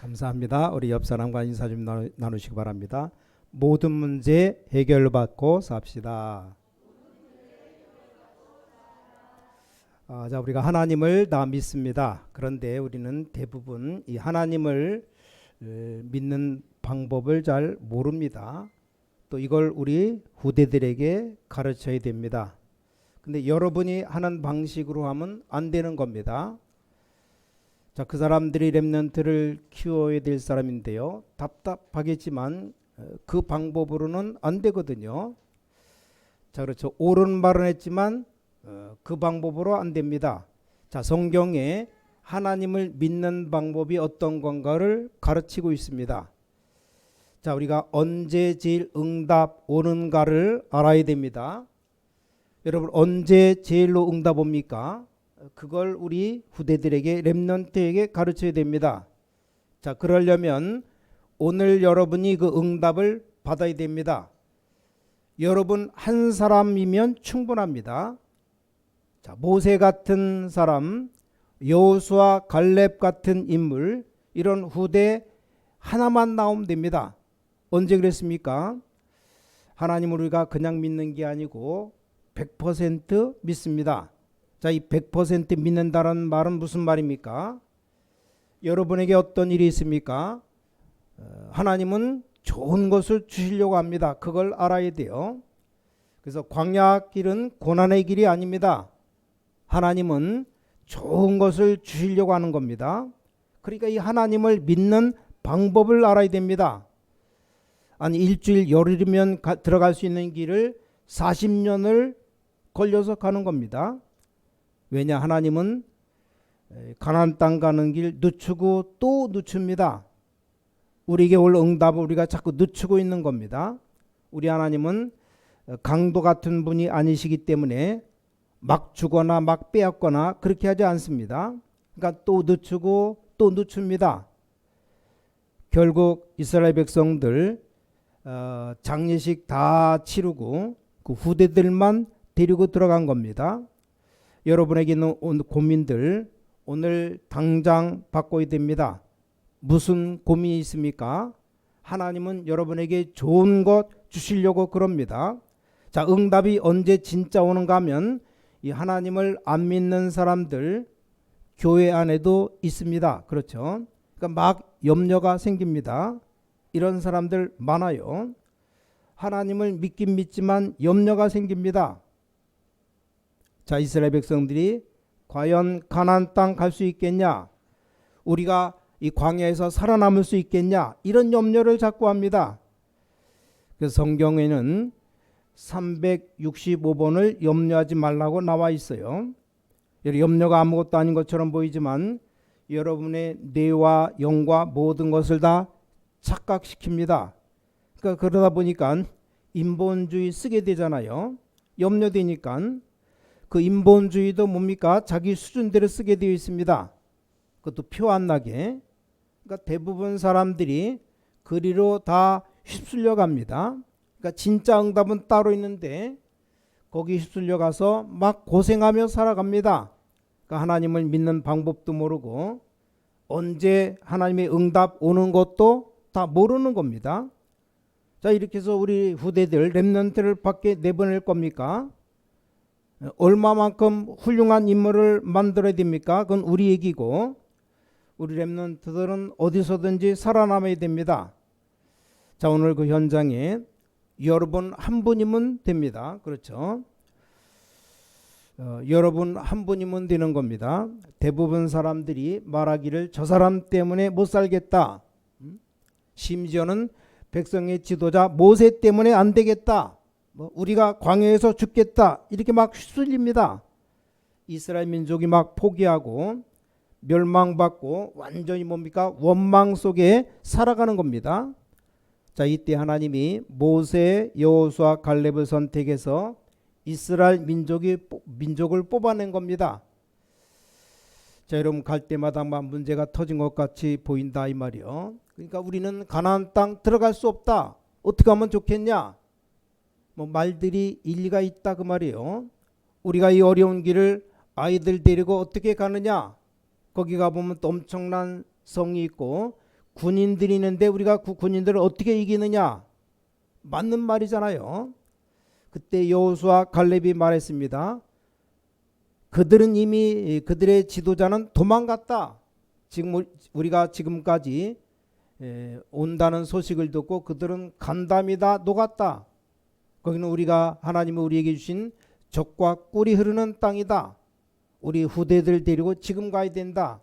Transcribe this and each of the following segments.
감사합니다. 우리 옆 사람과 인사 좀 나누시기 바랍니다. 모든 문제 해결받고 삽시다. 자, 우리가 하나님을 다 믿습니다. 그런데 우리는 대부분 이 하나님을 믿는 방법을 잘 모릅니다. 또 이걸 우리 후대들에게 가르쳐야 됩니다. 근데 여러분이 하는 방식으로 하면 안 되는 겁니다. 자, 그 사람들이 렘넌트를 키워야 될 사람인데요. 답답하겠지만 그 방법으로는 안 되거든요. 자, 그렇죠. 옳은 말은 했지만 그 방법으로 안 됩니다. 자, 성경에 하나님을 믿는 방법이 어떤 건가를 가르치고 있습니다. 자, 우리가 언제 제일 응답 오는가를 알아야 됩니다. 여러분, 언제 제일로 응답 옵니까? 그걸 우리 후대들에게, 렘넌트에게 가르쳐야 됩니다. 자, 그러려면 오늘 여러분이 그 응답을 받아야 됩니다. 여러분 한 사람이면 충분합니다. 자, 모세 같은 사람, 여호수아, 갈렙 같은 인물, 이런 후대 하나만 나오면 됩니다. 언제 그랬습니까? 하나님을 우리가 그냥 믿는 게 아니고 100% 믿습니다. 자, 이 100% 믿는다는 말은 무슨 말입니까? 여러분에게 어떤 일이 있습니까? 하나님은 좋은 것을 주시려고 합니다. 그걸 알아야 돼요. 그래서 광야 길은 고난의 길이 아닙니다. 하나님은 좋은 것을 주시려고 하는 겁니다. 그러니까 이 하나님을 믿는 방법을 알아야 됩니다. 아니, 일주일 열흘이면 들어갈 수 있는 길을 40년을 걸려서 가는 겁니다. 왜냐, 하나님은 가나안 땅 가는 길 늦추고 또 늦춥니다. 우리에게 올 응답을 우리가 자꾸 늦추고 있는 겁니다. 우리 하나님은 강도 같은 분이 아니시기 때문에 막 주거나 막 빼앗거나 그렇게 하지 않습니다. 그러니까 또 늦추고 또 늦춥니다. 결국 이스라엘 백성들 장례식 다 치르고 그 후대들만 데리고 들어간 겁니다. 여러분에게 있는 고민들 오늘 당장 바꿔야 됩니다. 무슨 고민이 있습니까? 하나님은 여러분에게 좋은 것 주시려고 그럽니다. 자, 응답이 언제 진짜 오는가 하면 이 하나님을 안 믿는 사람들 교회 안에도 있습니다. 그렇죠? 그러니까 막 염려가 생깁니다. 이런 사람들 많아요. 하나님을 믿긴 믿지만 염려가 생깁니다. 자, 이스라엘 백성들이 과연 가나안 땅 갈 수 있겠냐? 우리가 이 광야에서 살아남을 수 있겠냐? 이런 염려를 자꾸 합니다. 그래서 성경에는 365번을 염려하지 말라고 나와 있어요. 염려가 아무것도 아닌 것처럼 보이지만 여러분의 뇌와 영과 모든 것을 다 착각시킵니다. 그러니까 그러다 보니까 인본주의 쓰게 되잖아요. 염려되니까. 그 인본주의도 뭡니까? 자기 수준대로 쓰게 되어 있습니다. 그것도 표 안 나게. 그러니까 대부분 사람들이 그리로 다 휩쓸려 갑니다. 그러니까 진짜 응답은 따로 있는데 거기 휩쓸려 가서 막 고생하며 살아갑니다. 그러니까 하나님을 믿는 방법도 모르고 언제 하나님의 응답 오는 것도 다 모르는 겁니다. 자, 이렇게 해서 우리 후대들 렘넌트를 밖에 내보낼 겁니까? 얼마만큼 훌륭한 인물을 만들어야 됩니까? 그건 우리 얘기고 우리 렘넌트들은 어디서든지 살아남아야 됩니다. 자, 오늘 그 현장에 여러분 한 분이면 됩니다. 그렇죠? 여러분 한 분이면 되는 겁니다. 대부분 사람들이 말하기를 저 사람 때문에 못 살겠다. 심지어는 백성의 지도자 모세 때문에 안 되겠다. 우리가 광야에서 죽겠다. 이렇게 막 휩쓸립니다. 이스라엘 민족이 막 포기하고 멸망받고 완전히 뭡니까? 원망 속에 살아가는 겁니다. 자, 이때 하나님이 모세, 여호수아, 갈렙을 선택해서 이스라엘 민족을 뽑아낸 겁니다. 자, 여러분 갈 때마다 막 문제가 터진 것 같이 보인다 이 말이요. 그러니까 우리는 가나안 땅 들어갈 수 없다. 어떻게 하면 좋겠냐? 말들이 일리가 있다 그 말이에요. 우리가 이 어려운 길을 아이들 데리고 어떻게 가느냐? 거기 가보면 또 엄청난 성이 있고 군인들이 있는데 우리가 그 군인들을 어떻게 이기느냐? 맞는 말이잖아요. 그때 여호수아 갈렙이 말했습니다. 그들은 이미 그들의 지도자는 도망갔다. 지금 우리가 지금까지 온다는 소식을 듣고 그들은 간담이다 녹았다. 거기는 우리가 하나님이 우리에게 주신 젖과 꿀이 흐르는 땅이다. 우리 후대들 데리고 지금 가야 된다.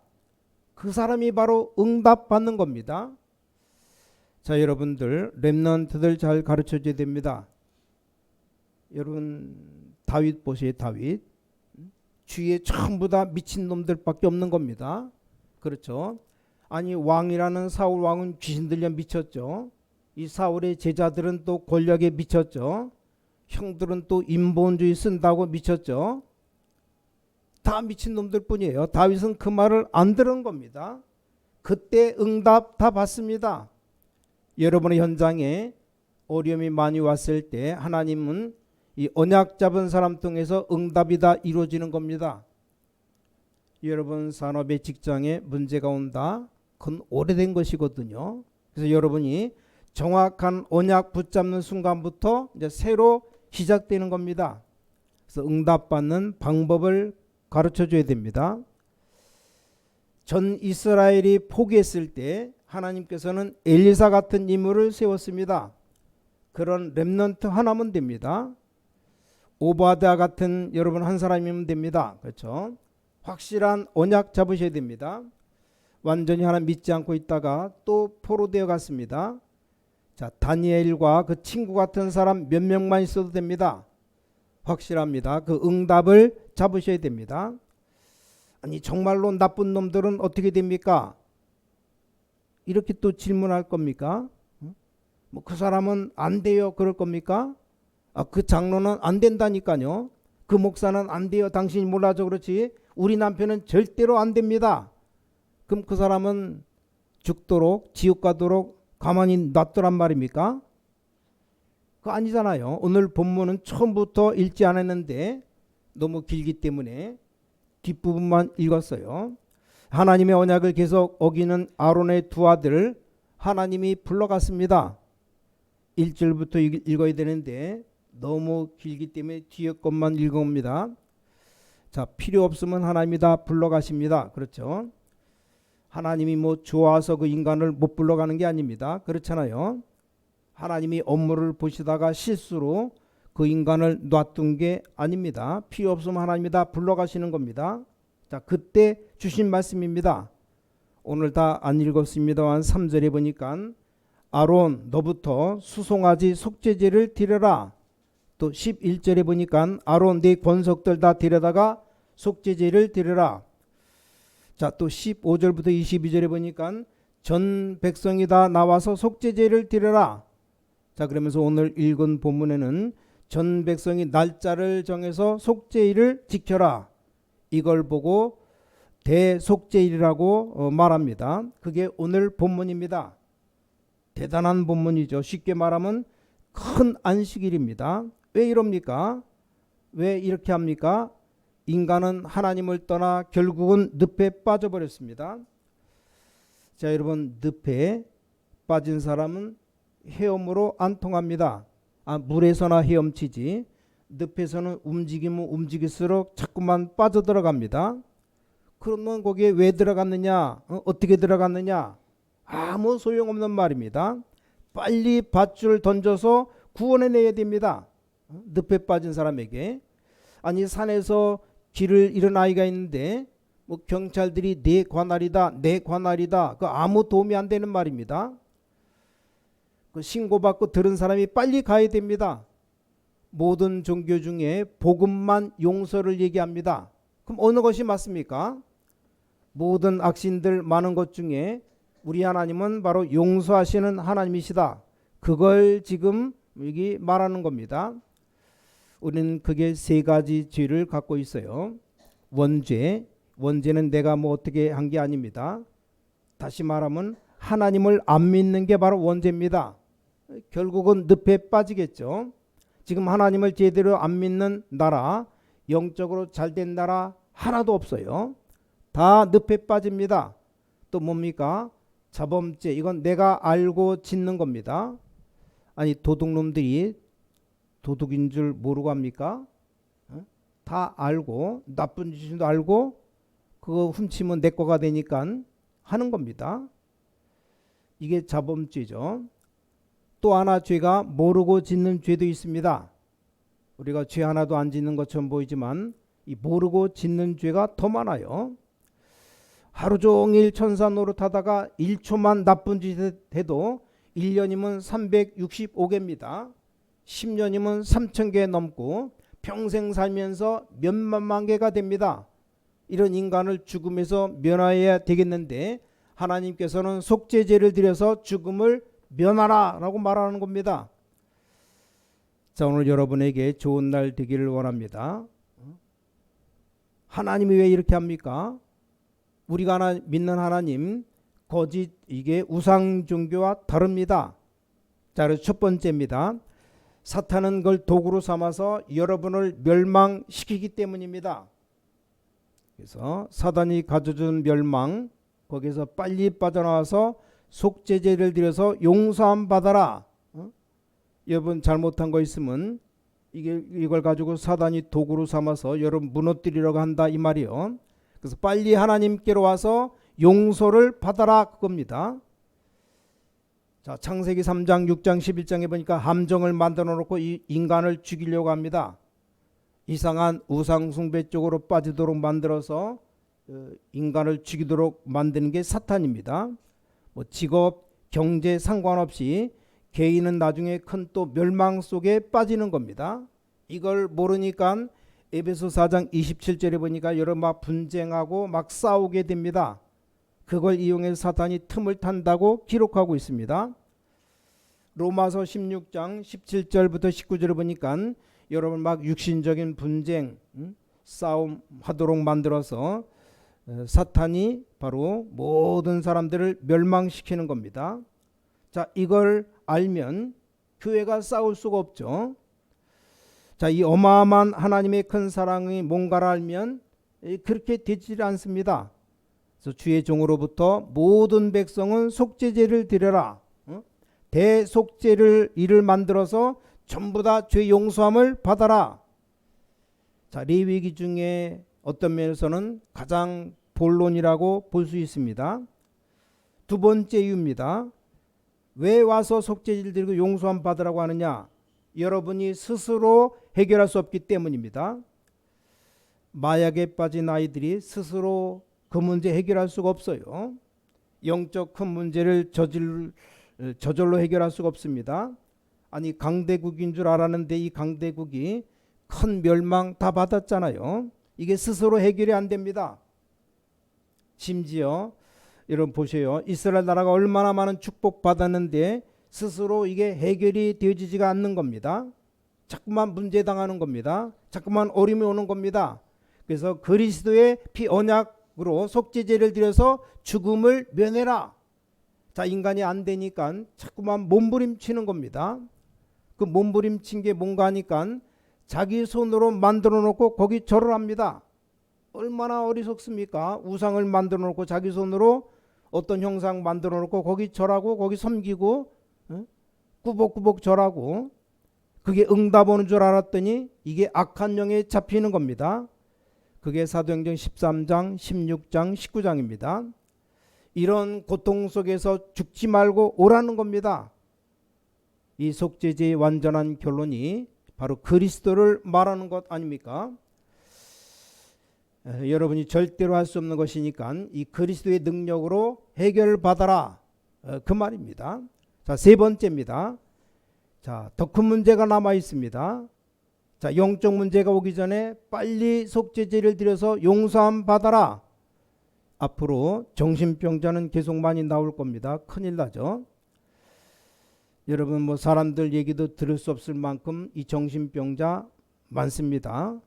그 사람이 바로 응답받는 겁니다. 자, 여러분들 렘넌트들 잘 가르쳐줘야 됩니다. 여러분 다윗 보세요. 다윗 주위에 전부 다 미친놈들밖에 없는 겁니다. 그렇죠? 아니 왕이라는 사울 왕은 귀신 들려 미쳤죠. 이 사울의 제자들은 또 권력에 미쳤죠. 형들은 또 인본주의 쓴다고 미쳤죠. 다 미친놈들 뿐이에요. 다윗은 그 말을 안 들은 겁니다. 그때 응답 다 받습니다. 여러분의 현장에 어려움이 많이 왔을 때 하나님은 이 언약 잡은 사람 통해서 응답이 다 이루어지는 겁니다. 여러분 산업의 직장에 문제가 온다. 그건 오래된 것이거든요. 그래서 여러분이 정확한 언약 붙잡는 순간부터 이제 새로 시작되는 겁니다. 그래서 응답받는 방법을 가르쳐 줘야 됩니다. 전 이스라엘이 포기했을 때 하나님께서는 엘리사 같은 인물을 세웠습니다. 그런 렘넌트 하나면 됩니다. 오바댜 같은 여러분 한 사람이면 됩니다. 그렇죠? 확실한 언약 잡으셔야 됩니다. 완전히 하나 믿지 않고 있다가 또 포로되어 갔습니다. 자, 다니엘과 그 친구 같은 사람 몇 명만 있어도 됩니다. 확실합니다. 그 응답을 잡으셔야 됩니다. 아니 정말로 나쁜 놈들은 어떻게 됩니까? 이렇게 또 질문할 겁니까? 뭐 그 사람은 안 돼요 그럴 겁니까? 그 장로는 안 된다니까요. 그 목사는 안 돼요. 당신이 몰라서 그렇지 우리 남편은 절대로 안 됩니다. 그럼 그 사람은 죽도록 지옥 가도록 가만히 놔두란 말입니까? 그거 아니잖아요. 오늘 본문은 처음부터 읽지 않았는데 너무 길기 때문에 뒷부분만 읽었어요. 하나님의 언약을 계속 어기는 아론의 두 아들 하나님이 불러갔습니다. 1절부터 읽어야 되는데 너무 길기 때문에 뒤에 것만 읽어봅니다. 자, 필요 없으면 하나님이 다 불러가십니다. 그렇죠? 하나님이 뭐 좋아서 그 인간을 못 불러가는 게 아닙니다. 그렇잖아요. 하나님이 업무를 보시다가 실수로 그 인간을 놔둔 게 아닙니다. 필요 없으면 하나님이 다 불러가시는 겁니다. 자, 그때 주신 말씀입니다. 오늘 다 안 읽었습니다만 3절에 보니까 아론 너부터 수송아지 속죄제를 드려라. 또 11절에 보니까 아론 네 권속들 다 데려다가 속죄제를 드려라. 자, 또 15절부터 22절에 보니까 전 백성이 다 나와서 속죄제를 드려라. 자, 그러면서 오늘 읽은 본문에는 전 백성이 날짜를 정해서 속죄일을 지켜라. 이걸 보고 대속죄일이라고 말합니다. 그게 오늘 본문입니다. 대단한 본문이죠. 쉽게 말하면 큰 안식일입니다. 왜 이럽니까? 왜 이렇게 합니까? 인간은 하나님을 떠나 결국은 늪에 빠져버렸습니다. 자, 여러분 늪에 빠진 사람은 헤엄으로 안 통합니다. 물에서나 헤엄치지 늪에서는 움직이면 움직일수록 자꾸만 빠져들어갑니다. 그러면 거기에 왜 들어갔느냐? 어떻게 들어갔느냐? 아무 소용없는 말입니다. 빨리 밧줄 던져서 구원해내야 됩니다. 늪에 빠진 사람에게. 아니 산에서 길을 잃은 아이가 있는데 뭐 경찰들이 내 관할이다 내 관할이다 그 아무 도움이 안 되는 말입니다. 그 신고받고 들은 사람이 빨리 가야 됩니다. 모든 종교 중에 복음만 용서를 얘기합니다. 그럼 어느 것이 맞습니까? 모든 악신들 많은 것 중에 우리 하나님은 바로 용서하시는 하나님이시다. 그걸 지금 여기 말하는 겁니다. 우리는 그게 세 가지 죄를 갖고 있어요. 원죄, 원죄는 내가 뭐 어떻게 한 게 아닙니다. 다시 말하면 하나님을 안 믿는 게 바로 원죄입니다. 결국은 늪에 빠지겠죠. 지금 하나님을 제대로 안 믿는 나라, 영적으로 잘된 나라 하나도 없어요. 다 늪에 빠집니다. 또 뭡니까? 자범죄, 이건 내가 알고 짓는 겁니다. 아니 도둑놈들이 도둑인 줄 모르고 합니까? 다 알고 나쁜 짓도 알고 그거 훔치면 내 거가 되니까 하는 겁니다. 이게 자범죄죠. 또 하나 죄가 모르고 짓는 죄도 있습니다. 우리가 죄 하나도 안 짓는 것처럼 보이지만 이 모르고 짓는 죄가 더 많아요. 하루 종일 천사 노릇하다가 1초만 나쁜 짓 해도 1년이면 365개입니다. 10년이면 3,000개 넘고 평생 살면서 몇만만 개가 됩니다. 이런 인간을 죽음에서 면하여야 되겠는데 하나님께서는 속죄제를 드려서 죽음을 면하라 라고 말하는 겁니다. 자, 오늘 여러분에게 좋은 날 되기를 원합니다. 하나님이 왜 이렇게 합니까? 우리가 믿는 하나님 거짓, 이게 우상 종교와 다릅니다. 자, 그래서 첫 번째입니다. 사탄은 그걸 도구로 삼아서 여러분을 멸망시키기 때문입니다. 그래서 사단이 가져준 멸망, 거기서 빨리 빠져나와서 속죄제를 드려서 용서함 받아라. 여러분 잘못한 거 있으면 이걸 가지고 사단이 도구로 삼아서 여러분 무너뜨리려고 한다 이 말이요. 그래서 빨리 하나님께로 와서 용서를 받아라 그겁니다. 자, 창세기 3장 6장 11장에 보니까 함정을 만들어 놓고 이 인간을 죽이려고 합니다. 이상한 우상 숭배 쪽으로 빠지도록 만들어서 인간을 죽이도록 만드는 게 사탄입니다. 뭐 직업, 경제 상관없이 개인은 나중에 큰 또 멸망 속에 빠지는 겁니다. 이걸 모르니까 에베소 4장 27절에 보니까 여러 막 분쟁하고 막 싸우게 됩니다. 그걸 이용해서 사탄이 틈을 탄다고 기록하고 있습니다. 로마서 16장 17절부터 19절을 보니까 여러분 막 육신적인 분쟁, 싸움 하도록 만들어서 사탄이 바로 모든 사람들을 멸망시키는 겁니다. 자, 이걸 알면 교회가 싸울 수가 없죠. 자, 이 어마어마한 하나님의 큰 사랑이 뭔가를 알면 그렇게 되지 않습니다. 그래서 주의 종으로부터 모든 백성은 속죄제를 드려라. 대속죄를 일을 만들어서 전부 다 죄 용서함을 받아라. 자, 레위기 중에 어떤 면에서는 가장 본론이라고 볼 수 있습니다. 두 번째 이유입니다. 왜 와서 속죄제를 드리고 용서함 받으라고 하느냐? 여러분이 스스로 해결할 수 없기 때문입니다. 마약에 빠진 아이들이 스스로 그 문제 해결할 수가 없어요. 영적 큰 문제를 저절로 해결할 수가 없습니다. 아니 강대국인 줄 알았는데 이 강대국이 큰 멸망 다 받았잖아요. 이게 스스로 해결이 안 됩니다. 심지어 여러분 보세요. 이스라엘 나라가 얼마나 많은 축복 받았는데 스스로 이게 해결이 되어지지가 않는 겁니다. 자꾸만 문제당하는 겁니다. 자꾸만 어려움이 오는 겁니다. 그래서 그리스도의 피 언약으로 속죄제를 드려서 죽음을 면해라. 자, 인간이 안 되니까 자꾸만 몸부림치는 겁니다. 그 몸부림친 게 뭔가 하니까 자기 손으로 만들어 놓고 거기 절을 합니다. 얼마나 어리석습니까? 우상을 만들어 놓고 자기 손으로 어떤 형상 만들어 놓고 거기 절하고 거기 섬기고 꾸벅꾸벅 절하고 그게 응답 오는 줄 알았더니 이게 악한 영에 잡히는 겁니다. 그게 사도행전 13장, 16장, 19장입니다. 이런 고통 속에서 죽지 말고 오라는 겁니다. 이 속죄제의 완전한 결론이 바로 그리스도를 말하는 것 아닙니까? 여러분이 절대로 할 수 없는 것이니까 이 그리스도의 능력으로 해결을 받아라 그 말입니다. 자, 세 번째입니다. 자, 더 큰 문제가 남아 있습니다. 자, 영적 문제가 오기 전에 빨리 속죄제를 드려서 용서함 받아라. 앞으로 정신병자는 계속 많이 나올 겁니다. 큰일 나죠. 여러분 뭐 사람들 얘기도 들을 수 없을 만큼 이 정신병자 많습니다.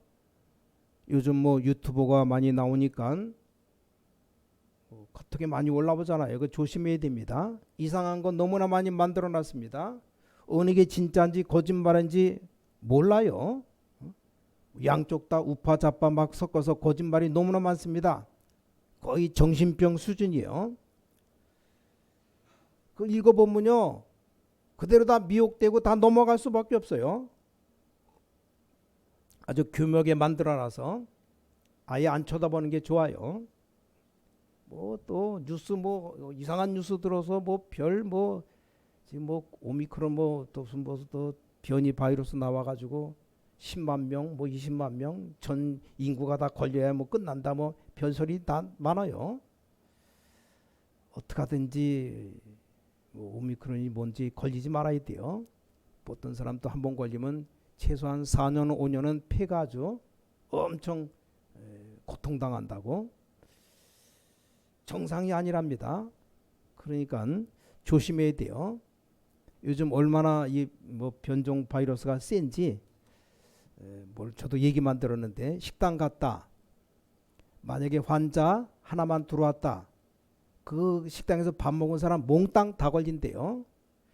요즘 뭐 유튜버가 많이 나오니까 카톡에 많이 올라오잖아요. 그 조심해야 됩니다. 이상한 건 너무나 많이 만들어 놨습니다. 어느 게 진짜인지 거짓말인지 몰라요. 양쪽 다 우파 좌파 막 섞어서 거짓말이 너무나 많습니다. 거의 정신병 수준이에요. 그 읽어보면요 그대로 다 미혹되고 다 넘어갈 수밖에 없어요. 아주 교묘하게 만들어놔서 아예 안 쳐다보는 게 좋아요. 뭐 또 뉴스 뭐 이상한 뉴스 들어서 뭐 별 뭐 지금 뭐 오미크론 뭐또 무슨 뭐또 변이 바이러스 나와가지고 10만 명 뭐 20만 명 전 인구가 다 걸려야 뭐 끝난다 뭐 별소리 다 많아요. 어떻게 하든지 뭐 오미크론이 뭔지 걸리지 말아야 돼요. 어떤 사람도 한 번 걸리면 최소한 4년 5년은 폐가 아주 엄청 고통당한다고. 정상이 아니랍니다. 그러니까 조심해야 돼요. 요즘 얼마나 이 뭐 변종 바이러스가 센지 뭘 저도 얘기만 들었는데 식당 갔다. 만약에 환자 하나만 들어왔다. 그 식당에서 밥 먹은 사람 몽땅 다 걸린대요.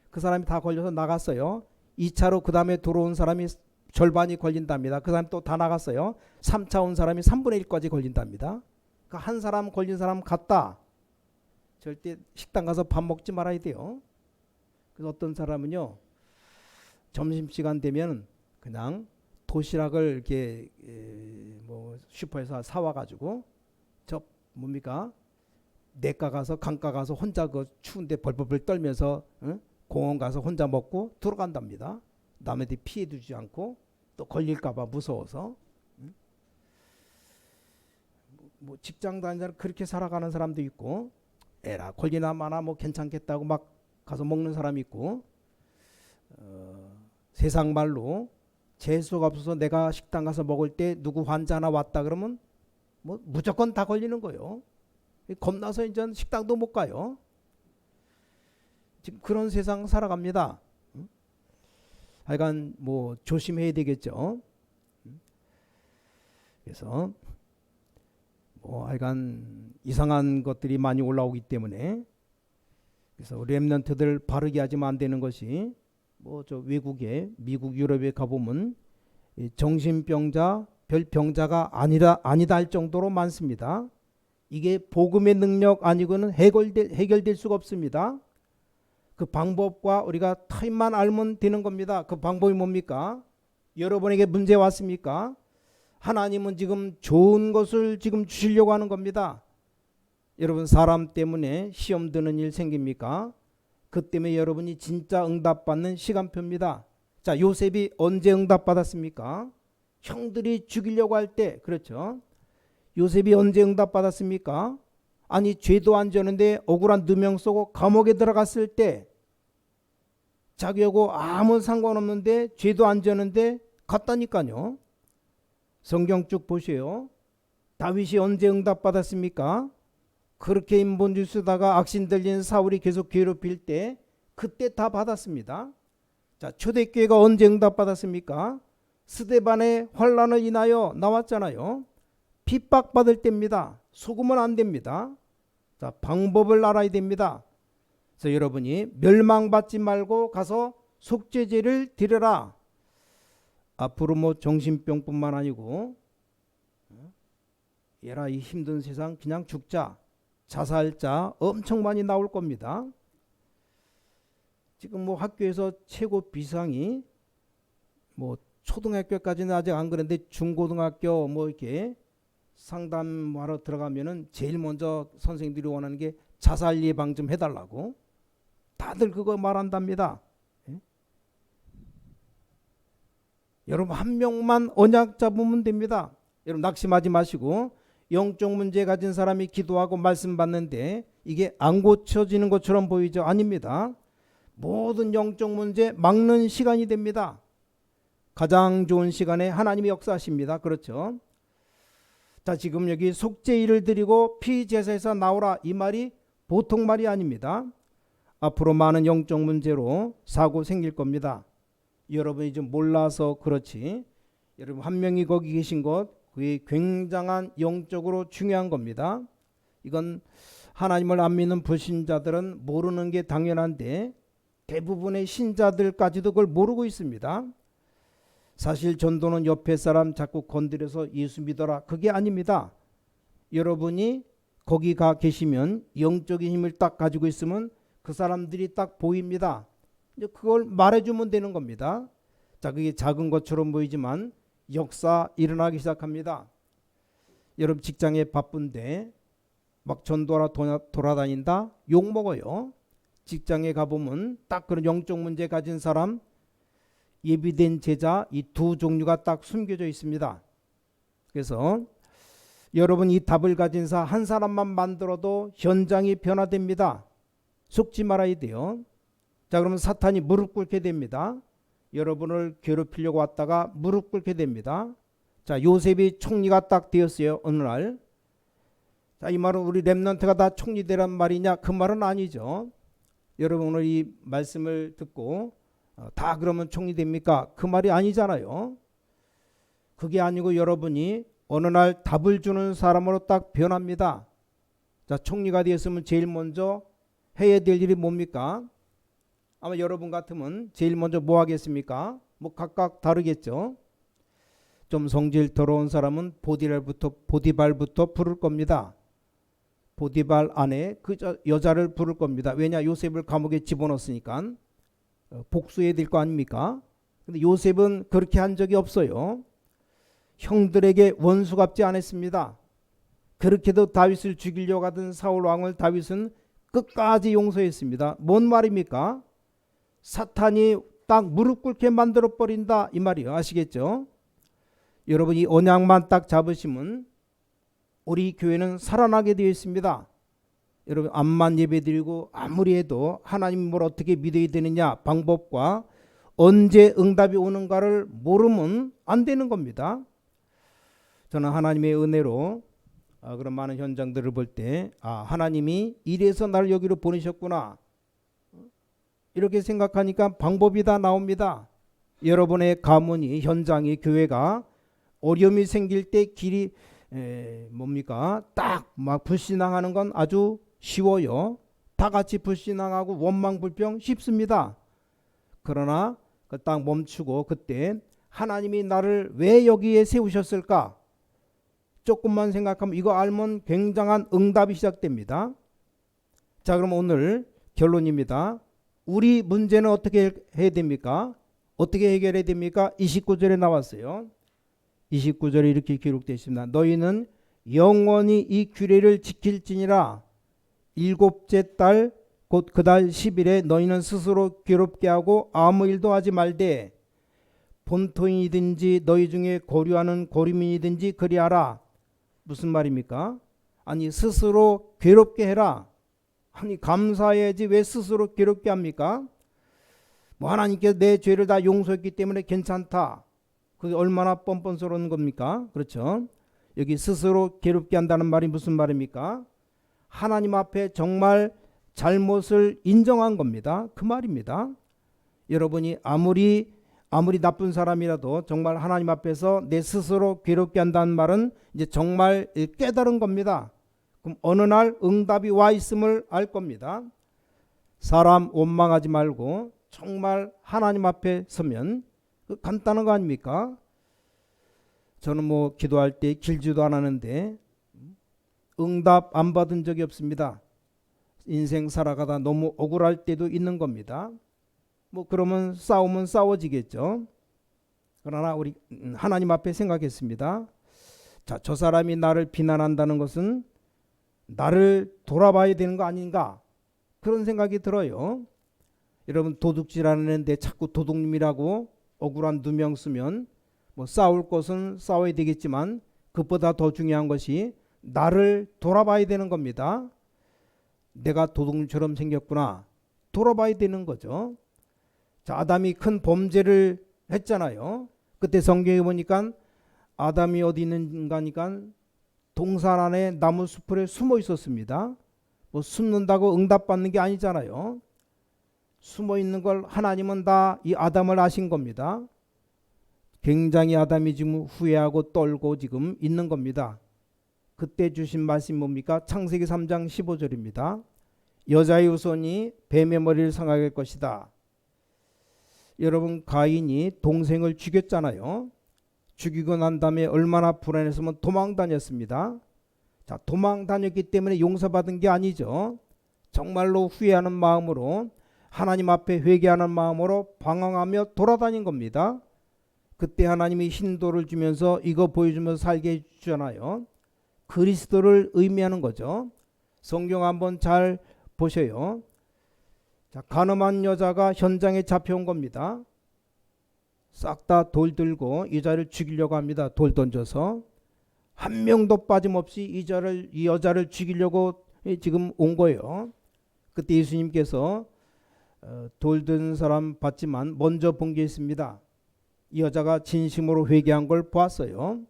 그 사람이 다 걸려서 나갔어요. 2차로 그 다음에 들어온 사람이 절반이 걸린답니다. 그 사람 또 다 나갔어요. 3차 온 사람이 3분의 1까지 걸린답니다. 그러니까 한 사람 걸린 사람 갔다. 절대 식당 가서 밥 먹지 말아야 돼요. 그래서 어떤 사람은요. 점심시간 되면 그냥 도시락을 이렇게 뭐 슈퍼에서 사와가지고 저 뭡니까 내과 가서 강가 가서 혼자 그 추운데 벌벌 떨면서 공원 가서 혼자 먹고 들어간답니다. 남한테 피해 주지 않고 또 걸릴까봐 무서워서. 뭐 직장 다니는 사람 그렇게 살아가는 사람도 있고 에라 걸리나 마나 뭐 괜찮겠다고 막 가서 먹는 사람이 있고 세상 말로 재수가 없어서 내가 식당 가서 먹을 때 누구 환자 하나 왔다 그러면 뭐 무조건 다 걸리는 거예요. 겁나서 이제 식당도 못 가요. 지금 그런 세상 살아갑니다. 하여간 뭐 조심해야 되겠죠. 그래서 뭐 하여간 이상한 것들이 많이 올라오기 때문에 그래서 렘넌트들 바르게 하지만 안 되는 것이 뭐 저 외국에 미국 유럽에 가보면 정신병자 별 병자가 아니다 할 정도로 많습니다. 이게 복음의 능력 아니고는 해결될 수가 없습니다. 그 방법과 우리가 타임만 알면 되는 겁니다. 그 방법이 뭡니까? 여러분에게 문제 왔습니까? 하나님은 지금 좋은 것을 지금 주시려고 하는 겁니다. 여러분 사람 때문에 시험 드는 일 생깁니까? 그 때문에 여러분이 진짜 응답받는 시간표입니다. 자, 요셉이 언제 응답받았습니까? 형들이 죽이려고 할 때. 그렇죠. 요셉이 언제 응답받았습니까? 아니 죄도 안 지었는데 억울한 누명 쏘고 감옥에 들어갔을 때 자기하고 아무 상관없는데 죄도 안 지었는데 갔다니까요. 성경 쭉 보세요. 다윗이 언제 응답받았습니까? 그렇게 인본주의 쓰다가 악신 들린 사울이 계속 괴롭힐 때 그때 다 받았습니다. 자, 초대교회가 언제 응답받았습니까? 스데반의 환란을 인하여 나왔잖아요. 핍박받을 때입니다. 속으면 안 됩니다. 자, 방법을 알아야 됩니다. 그래서 여러분이 멸망받지 말고 가서 속죄제를 드려라. 앞으로 뭐 정신병뿐만 아니고 얘라 이 힘든 세상 그냥 죽자. 자살자 엄청 많이 나올 겁니다. 지금 뭐 학교에서 최고 비상이 뭐 초등학교까지는 아직 안 그런데 중고등학교 뭐 이렇게 상담하러 들어가면은 제일 먼저 선생님들이 원하는 게 자살 예방 좀 해달라고. 다들 그거 말한답니다. 예? 여러분 한 명만 언약 잡으면 됩니다. 여러분 낙심하지 마시고 영적 문제 가진 사람이 기도하고 말씀 받는데 이게 안 고쳐지는 것처럼 보이죠? 아닙니다. 모든 영적 문제 막는 시간이 됩니다. 가장 좋은 시간에 하나님이 역사하십니다. 그렇죠? 자, 지금 여기 속죄일을 드리고 피제사에서 나오라 이 말이 보통 말이 아닙니다. 앞으로 많은 영적 문제로 사고 생길 겁니다. 여러분이 좀 몰라서 그렇지 여러분 한 명이 거기 계신 것 그게 굉장한 영적으로 중요한 겁니다. 이건 하나님을 안 믿는 불신자들은 모르는 게 당연한데 대부분의 신자들까지도 그걸 모르고 있습니다. 사실 전도는 옆에 사람 자꾸 건드려서 예수 믿어라 그게 아닙니다. 여러분이 거기 가 계시면 영적인 힘을 딱 가지고 있으면 그 사람들이 딱 보입니다. 이제 그걸 말해주면 되는 겁니다. 자, 그게 작은 것처럼 보이지만 역사 일어나기 시작합니다. 여러분 직장에 바쁜데 막 전도하러 돌아다닌다? 욕먹어요. 직장에 가보면 딱 그런 영적 문제 가진 사람, 예비된 제자, 이 두 종류가 딱 숨겨져 있습니다. 그래서 여러분 이 답을 가진 사 한 사람만 만들어도 현장이 변화됩니다. 속지 말아야 돼요. 자, 그러면 사탄이 무릎 꿇게 됩니다. 여러분을 괴롭히려고 왔다가 무릎 꿇게 됩니다. 자, 요셉이 총리가 딱 되었어요. 어느 날. 자, 이 말은 우리 렘넌트가 다 총리 되란 말이냐? 그 말은 아니죠. 여러분 오늘 이 말씀을 듣고 다 그러면 총리 됩니까? 그 말이 아니잖아요. 그게 아니고 여러분이 어느 날 답을 주는 사람으로 딱 변합니다. 자, 총리가 되었으면 제일 먼저 해야 될 일이 뭡니까? 아마 여러분 같으면 제일 먼저 뭐 하겠습니까? 뭐 각각 다르겠죠. 좀 성질 더러운 사람은 보디발부터 부를 겁니다. 보디발 안에 그 여자를 부를 겁니다. 왜냐? 요셉을 감옥에 집어넣었으니까 복수해야 될 거 아닙니까? 근데 요셉은 그렇게 한 적이 없어요. 형들에게 원수 갚지 않았습니다. 그렇게도 다윗을 죽이려고 하던 사울 왕을 다윗은 끝까지 용서했습니다. 뭔 말입니까? 사탄이 딱 무릎 꿇게 만들어 버린다 이 말이에요. 아시겠죠? 여러분 이 언약만 딱 잡으시면 우리 교회는 살아나게 되어 있습니다. 여러분 암만 예배드리고 아무리 해도 하나님 뭘 어떻게 믿어야 되느냐 방법과 언제 응답이 오는가를 모르면 안 되는 겁니다. 저는 하나님의 은혜로 그런 많은 현장들을 볼 때 하나님이 이래서 나를 여기로 보내셨구나 이렇게 생각하니까 방법이 다 나옵니다. 여러분의 가문이 현장이 교회가 어려움이 생길 때 길이 뭡니까? 딱 막 불신앙하는 건 아주 쉬워요. 다 같이 불신앙하고 원망불평 쉽습니다. 그러나 그 딱 멈추고 그때 하나님이 나를 왜 여기에 세우셨을까? 조금만 생각하면 이거 알면 굉장한 응답이 시작됩니다. 자, 그럼 오늘 결론입니다. 우리 문제는 어떻게 해야 됩니까? 어떻게 해결해야 됩니까? 29절에 나왔어요. 29절에 이렇게 기록되어 있습니다. 너희는 영원히 이 규례를 지킬지니라. 일곱째 달 곧 그 달 10일에 너희는 스스로 괴롭게 하고 아무 일도 하지 말되 본토인이든지 너희 중에 고려하는 고리민이든지 그리하라. 무슨 말입니까? 아니 스스로 괴롭게 해라. 아니 감사해야지 왜 스스로 괴롭게 합니까? 뭐 하나님께서 내 죄를 다 용서했기 때문에 괜찮다. 그게 얼마나 뻔뻔스러운 겁니까? 그렇죠? 여기 스스로 괴롭게 한다는 말이 무슨 말입니까? 하나님 앞에 정말 잘못을 인정한 겁니다. 그 말입니다. 여러분이 아무리 나쁜 사람이라도 정말 하나님 앞에서 내 스스로 괴롭게 한다는 말은 이제 정말 깨달은 겁니다. 그럼 어느 날 응답이 와 있음을 알 겁니다. 사람 원망하지 말고 정말 하나님 앞에 서면 간단한 거 아닙니까? 저는 뭐 기도할 때 길지도 않았는데 응답 안 받은 적이 없습니다. 인생 살아가다 너무 억울할 때도 있는 겁니다. 뭐 그러면 싸우면 싸워지겠죠. 그러나 우리 하나님 앞에 생각했습니다. 자, 저 사람이 나를 비난한다는 것은 나를 돌아봐야 되는 거 아닌가? 그런 생각이 들어요. 여러분 도둑질하는데 자꾸 도둑님이라고 억울한 누명 쓰면 뭐 싸울 것은 싸워야 되겠지만 그보다 더 중요한 것이 나를 돌아봐야 되는 겁니다. 내가 도둑처럼 생겼구나. 돌아봐야 되는 거죠. 자, 아담이 큰 범죄를 했잖아요. 그때 성경에 보니까 아담이 어디 있는가니까 동산 안에 나무 숲에 숨어 있었습니다. 뭐 숨는다고 응답받는 게 아니잖아요. 숨어 있는 걸 하나님은 다 이 아담을 아신 겁니다. 굉장히 아담이 지금 후회하고 떨고 지금 있는 겁니다. 그때 주신 말씀이 뭡니까? 창세기 3장 15절입니다. 여자의 후손이 뱀의 머리를 상하게 할 것이다. 여러분 가인이 동생을 죽였잖아요. 죽이고 난 다음에 얼마나 불안했으면 도망 다녔습니다. 자, 도망 다녔기 때문에 용서받은 게 아니죠. 정말로 후회하는 마음으로 하나님 앞에 회개하는 마음으로 방황하며 돌아다닌 겁니다. 그때 하나님이 힌도를 주면서 이거 보여주면서 살게 해주잖아요. 그리스도를 의미하는 거죠. 성경 한번 잘 보셔요. 자, 간음한 여자가 현장에 잡혀온 겁니다. 싹 다 돌 들고 이 여자를 죽이려고 합니다. 돌 던져서 한 명도 빠짐없이 이 여자를 죽이려고 지금 온 거예요. 그때 예수님께서 돌 든 사람 봤지만 먼저 본 게 있습니다. 이 여자가 진심으로 회개한 걸 보았어요.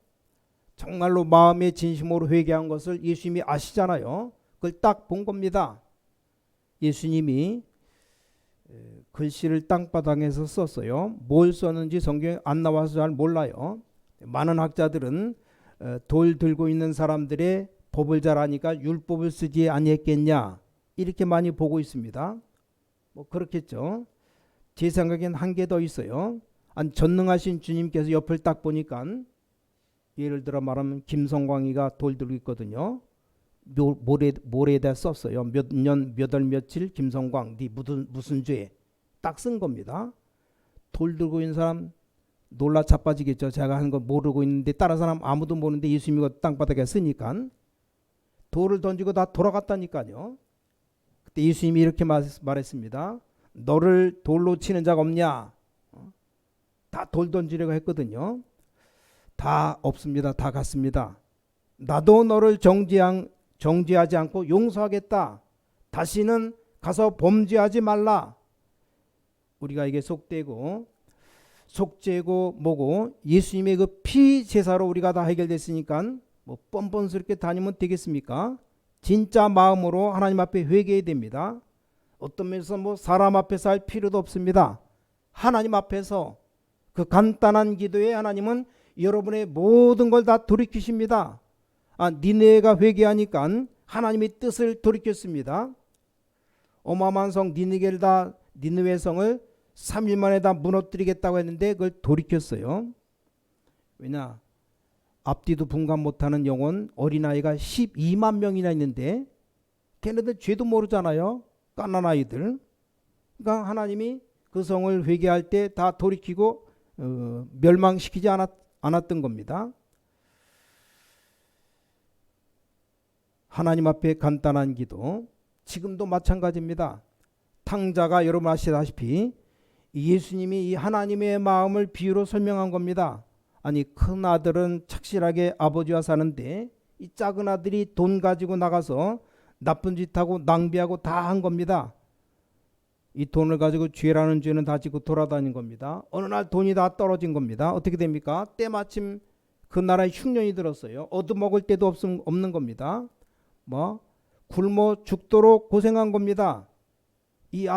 정말로 마음에 진심으로 회개한 것을 예수님이 아시잖아요. 그걸 딱 본 겁니다. 예수님이 글씨를 땅바닥에서 썼어요. 뭘 썼는지 성경에 안 나와서 잘 몰라요. 많은 학자들은 돌 들고 있는 사람들의 법을 잘 아니까 율법을 쓰지 아니했겠냐 이렇게 많이 보고 있습니다. 뭐 그렇겠죠. 제 생각엔 한 개 더 있어요. 전능하신 주님께서 옆을 딱 보니까 예를 들어 말하면 김성광이가 돌 들고 있거든요. 모래에다 썼어요. 몇 년 몇 월 며칠 김성광 네 무슨 죄 딱 쓴 겁니다. 돌 들고 있는 사람 놀라 자빠지겠죠. 제가 하는 거 모르고 있는데 다른 사람 아무도 모르는데 예수님이 땅바닥에 쓰니까 돌을 던지고 다 돌아갔다니까요. 그때 예수님이 이렇게 말했습니다. 너를 돌로 치는 자가 없냐? 다 돌 던지려고 했거든요. 다 없습니다. 다 갔습니다. 나도 너를 정죄하지 않고 용서하겠다. 다시는 가서 범죄하지 말라. 우리가 이게 속죄고 뭐고 예수님의 그 피 제사로 우리가 다 해결됐으니까 뭐 뻔뻔스럽게 다니면 되겠습니까? 진짜 마음으로 하나님 앞에 회개해야 됩니다. 어떤 면에서 뭐 사람 앞에서 할 필요도 없습니다. 하나님 앞에서 그 간단한 기도에 하나님은 여러분의 모든 걸 다 돌이키십니다. 니느웨가 회개하니까 하나님의 뜻을 돌이켰습니다. 어마어마한 성 니느웨 성을 3일 만에 다 무너뜨리겠다고 했는데 그걸 돌이켰어요. 왜냐? 앞뒤도 분간 못하는 영혼 어린아이가 12만 명이나 있는데 걔네들 죄도 모르잖아요. 깐난 아이들. 그러니까 하나님이 그 성을 회개할 때 다 돌이키고 멸망시키지 않았던 겁니다. 하나님 앞에 간단한 기도 지금도 마찬가지입니다. 탕자가 여러분 아시다시피 예수님이 이 하나님의 마음을 비유로 설명한 겁니다. 아니 큰 아들은 착실하게 아버지와 사는데 이 작은 아들이 돈 가지고 나가서 나쁜 짓하고 낭비하고 다 한 겁니다. 이 돈을 가지고 죄라는 죄는 다 지고 돌아다닌 겁니다. 어느 날 돈이 다 떨어진 겁니다. 어떻게 됩니까? 때마침 그 나라에 흉년이 들었어요. 얻어먹을 데도 없는 겁니다. 굶어 죽도록 고생한 겁니다. 이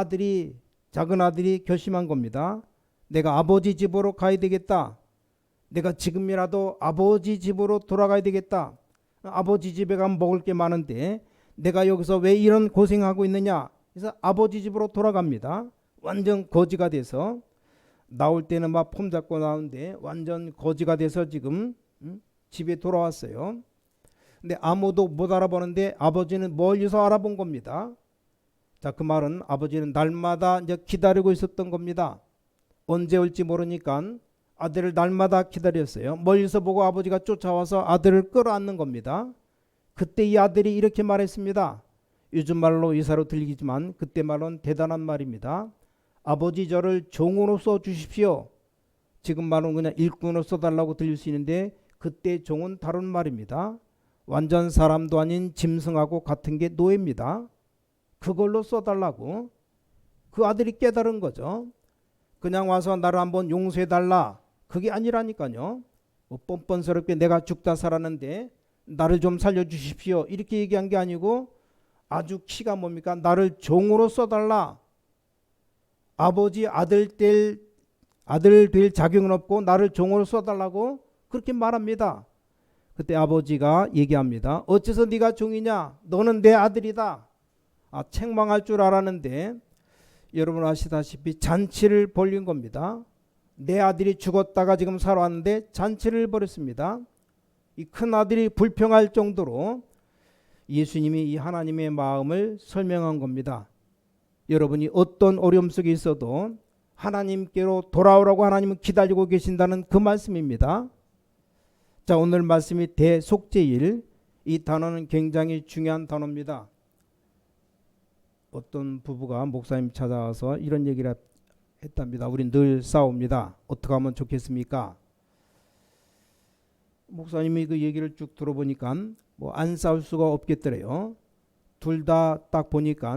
작은 아들이 결심한 겁니다. 내가 아버지 집으로 가야 되겠다. 내가 지금이라도 아버지 집으로 돌아가야 되겠다. 아버지 집에 가면 먹을 게 많은데 내가 여기서 왜 이런 고생하고 있느냐. 그래서 아버지 집으로 돌아갑니다. 완전 거지가 돼서 나올 때는 막 폼 잡고 나오는데 완전 거지가 돼서 지금 집에 돌아왔어요. 근데 아무도 못 알아보는데 아버지는 멀리서 알아본 겁니다. 자, 그 말은 아버지는 날마다 이제 기다리고 있었던 겁니다. 언제 올지 모르니까 아들을 날마다 기다렸어요. 멀리서 보고 아버지가 쫓아와서 아들을 끌어안는 겁니다. 그때 이 아들이 이렇게 말했습니다. 요즘 말로 이사로 들리지만 그때 말로는 대단한 말입니다. 아버지 저를 종으로 써주십시오. 지금 말은 그냥 일꾼으로 써달라고 들릴 수 있는데 그때 종은 다른 말입니다. 완전 사람도 아닌 짐승하고 같은 게 노예입니다. 그걸로 써달라고. 그 아들이 깨달은 거죠. 그냥 와서 나를 한번 용서해달라. 그게 아니라니까요. 뻔뻔스럽게 내가 죽다 살았는데 나를 좀 살려주십시오. 이렇게 얘기한 게 아니고 아주 키가 뭡니까? 나를 종으로 써달라. 아버지 아들 될 자격은 없고 나를 종으로 써달라고 그렇게 말합니다. 그때 아버지가 얘기합니다. 어째서 네가 종이냐? 너는 내 아들이다. 책망할 줄 알았는데 여러분 아시다시피 잔치를 벌린 겁니다. 내 아들이 죽었다가 지금 살아왔는데 잔치를 벌였습니다. 이 큰 아들이 불평할 정도로 예수님이 이 하나님의 마음을 설명한 겁니다. 여러분이 어떤 어려움 속에 있어도 하나님께로 돌아오라고 하나님은 기다리고 계신다는 그 말씀입니다. 자, 오늘 말씀이 대속죄일. 이 단어는 굉장히 중요한 단어입니다. 어떤 부부가 목사님 찾아와서 이런 얘기를 했답니다. 우린 늘 싸웁니다. 어떻게 하면 좋겠습니까? 목사님이 그 얘기를 쭉 들어보니까 뭐 안 싸울 수가 없겠더래요. 둘 다 딱 보니까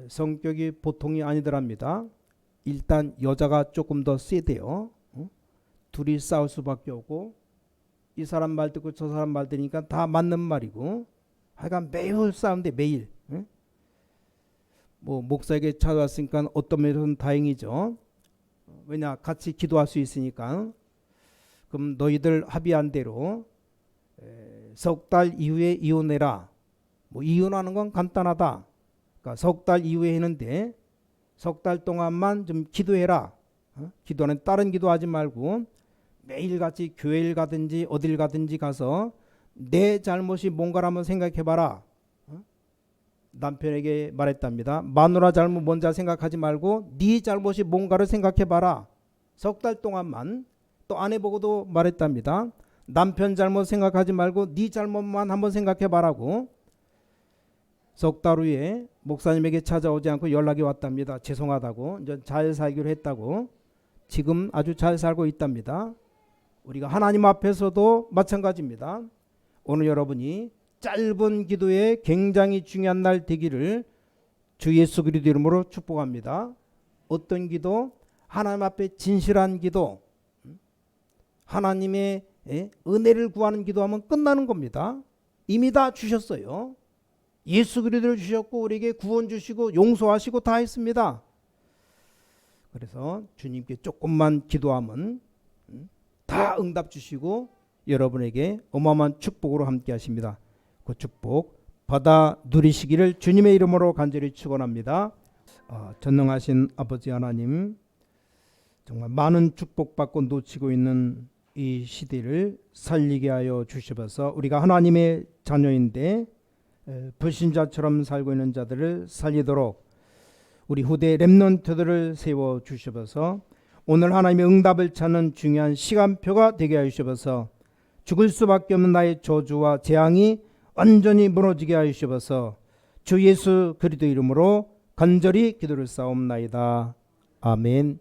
성격이 보통이 아니더랍니다. 일단 여자가 조금 더 세대요. 둘이 싸울 수밖에 없고, 이 사람 말 듣고 저 사람 말 들으니까 다 맞는 말이고, 하여간 매일 싸운데 매일. 뭐 목사에게 찾아왔으니까 어떤 면에서는 다행이죠. 왜냐, 같이 기도할 수 있으니까. 그럼 너희들 합의한 대로 석 달 이후에 이혼해라. 뭐 이혼하는 건 간단하다. 그러니까 석 달 이후에 했는데 석 달 동안만 좀 기도해라. 기도는 다른 기도하지 말고 매일 같이 교회를 가든지 어딜 가든지 가서 내 잘못이 뭔가라면 생각해봐라. 남편에게 말했답니다. 마누라 잘못 먼저 생각하지 말고 네 잘못이 뭔가를 생각해봐라. 석 달 동안만. 또 아내보고도 말했답니다. 남편 잘못 생각하지 말고 네 잘못만 한번 생각해봐라고. 석 달 후에 목사님에게 찾아오지 않고 연락이 왔답니다. 죄송하다고. 이제 잘 살기로 했다고. 지금 아주 잘 살고 있답니다. 우리가 하나님 앞에서도 마찬가지입니다. 오늘 여러분이 짧은 기도에 굉장히 중요한 날 되기를 주 예수 그리스도 이름으로 축복합니다. 어떤 기도? 하나님 앞에 진실한 기도, 하나님의 은혜를 구하는 기도하면 끝나는 겁니다. 이미 다 주셨어요. 예수 그리스도를 주셨고 우리에게 구원 주시고 용서하시고 다 했습니다. 그래서 주님께 조금만 기도하면 다 응답 주시고 여러분에게 어마어마한 축복으로 함께 하십니다. 그 축복 받아 누리시기를 주님의 이름으로 간절히 축원합니다. 전능하신 아버지 하나님, 정말 많은 축복받고 놓치고 있는 이 시대를 살리게 하여 주시옵소서. 우리가 하나님의 자녀인데 불신자처럼 살고 있는 자들을 살리도록 우리 후대 렘넌트들을 세워 주시옵소서. 오늘 하나님의 응답을 찾는 중요한 시간표가 되게 하여 주시옵소서. 죽을 수밖에 없는 나의 저주와 재앙이 완전히 무너지게 하여 주시옵소서. 주 예수 그리스도 이름으로 간절히 기도를 쌓옵나이다. 아멘.